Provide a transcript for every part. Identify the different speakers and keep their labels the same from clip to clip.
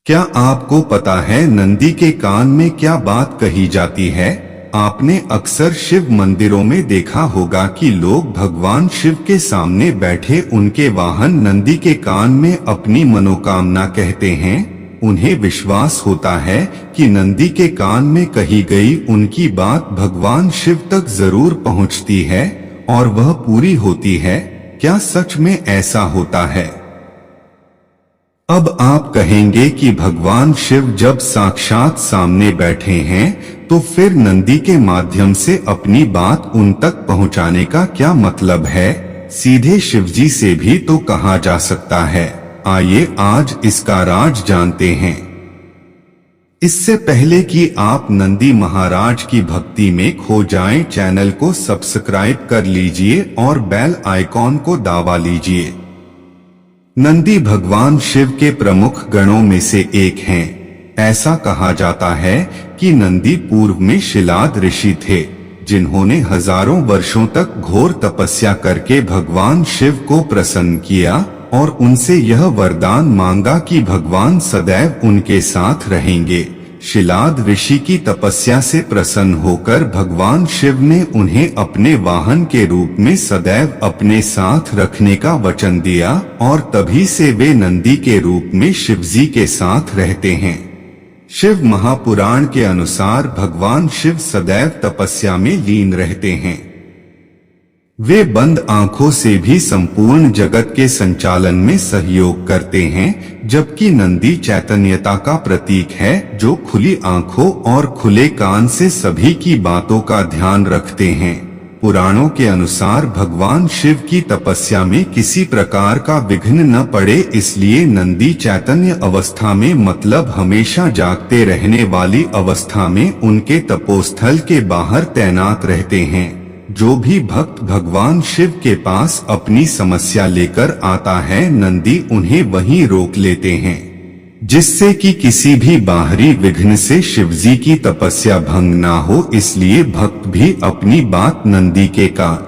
Speaker 1: क्या आपको पता है नंदी के कान में क्या बात कही जाती है? आपने अक्सर शिव मंदिरों में देखा होगा कि लोग भगवान शिव के सामने बैठे उनके वाहन नंदी के कान में अपनी मनोकामना कहते हैं। उन्हें विश्वास होता है कि नंदी के कान में कही गई उनकी बात भगवान शिव तक जरूर पहुंचती है और वह पूरी होती है। क्या सच में ऐसा होता है? अब आप कहेंगे कि भगवान शिव जब साक्षात सामने बैठे हैं तो फिर नंदी के माध्यम से अपनी बात उन तक पहुंचाने का क्या मतलब है? सीधे शिवजी से भी तो कहा जा सकता है। आइए आज इसका राज जानते हैं। इससे पहले कि आप नंदी महाराज की भक्ति में खो जाएं, चैनल को सब्सक्राइब कर लीजिए और बेल आइकॉन को दबा लीजिए। नंदी भगवान शिव के प्रमुख गणों में से एक हैं। ऐसा कहा जाता है कि नंदी पूर्व में शिलाद ऋषि थे, जिन्होंने हजारों वर्षों तक घोर तपस्या करके भगवान शिव को प्रसन्न किया और उनसे यह वरदान मांगा कि भगवान सदैव उनके साथ रहेंगे। शिलाद ऋषि की तपस्या से प्रसन्न होकर भगवान शिव ने उन्हें अपने वाहन के रूप में सदैव अपने साथ रखने का वचन दिया और तभी से वे नंदी के रूप में शिवजी के साथ रहते हैं। शिव महापुराण के अनुसार भगवान शिव सदैव तपस्या में लीन रहते हैं। वे बंद आंखों से भी संपूर्ण जगत के संचालन में सहयोग करते हैं, जबकि नंदी चैतन्यता का प्रतीक है, जो खुली आंखों और खुले कान से सभी की बातों का ध्यान रखते हैं। पुराणों के अनुसार भगवान शिव की तपस्या में किसी प्रकार का विघ्न न पड़े, इसलिए नंदी चैतन्य अवस्था में मतलब हमेशा जागते रहने वाली अवस्था में उनके तपोस्थल के बाहर तैनात रहते हैं। जो भी भक्त भगवान शिव के पास अपनी समस्या लेकर आता है, नंदी उन्हें वहीं रोक लेते हैं, जिससे कि किसी भी बाहरी विघ्न से शिवजी की तपस्या भंग ना हो। इसलिए भक्त भी अपनी बात नंदी के कान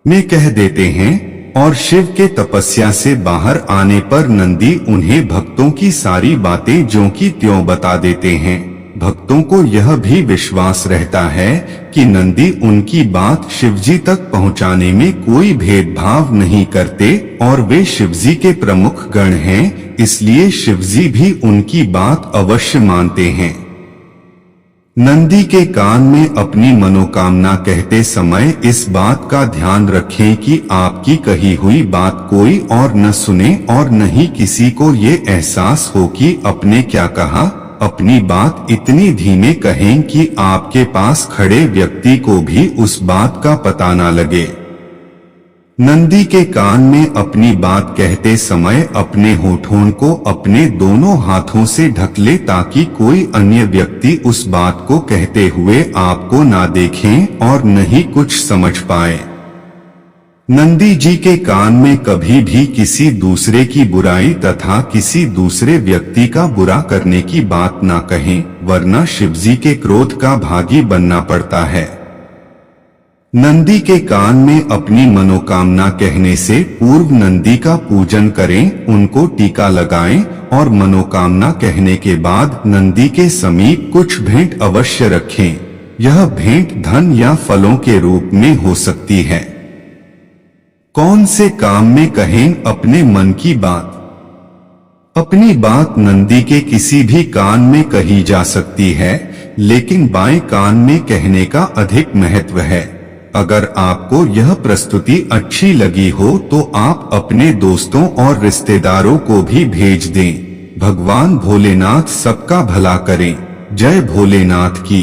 Speaker 1: में कह देते हैं और शिव के तपस्या से बाहर आने पर नंदी उन्हें भक्तों की सारी बातें ज्यों की त्यों बता देते हैं। भक्तों को यह भी विश्वास रहता है कि नंदी उनकी बात शिवजी तक पहुंचाने में कोई भेदभाव नहीं करते और वे शिवजी के प्रमुख गण हैं, इसलिए शिवजी भी उनकी बात अवश्य मानते हैं। नंदी के कान में अपनी मनोकामना कहते समय इस बात का ध्यान रखें कि आपकी कही हुई बात कोई और न सुने और न ही किसी को ये एहसास हो कि आपने क्या कहा। अपनी बात इतनी धीमे कहें कि आपके पास खड़े व्यक्ति को भी उस बात का पता न लगे। नंदी के कान में अपनी बात कहते समय अपने होठों को अपने दोनों हाथों से ढक ले, ताकि कोई अन्य व्यक्ति उस बात को कहते हुए आपको ना देखें और न ही कुछ समझ पाए। नंदी जी के कान में कभी भी किसी दूसरे की बुराई तथा किसी दूसरे व्यक्ति का बुरा करने की बात ना कहें, वरना शिवजी के क्रोध का भागी बनना पड़ता है। नंदी के कान में अपनी मनोकामना कहने से पूर्व नंदी का पूजन करें, उनको टीका लगाएं और मनोकामना कहने के बाद नंदी के समीप कुछ भेंट अवश्य रखें। यह भेंट धन या फलों के रूप में हो सकती है। कौन से काम में कहें अपने मन की बात? अपनी बात नंदी के किसी भी कान में कही जा सकती है, लेकिन बाएं कान में कहने का अधिक महत्व है। अगर आपको यह प्रस्तुति अच्छी लगी हो तो आप अपने दोस्तों और रिश्तेदारों को भी भेज दें। भगवान भोलेनाथ सबका भला करें। जय भोलेनाथ की।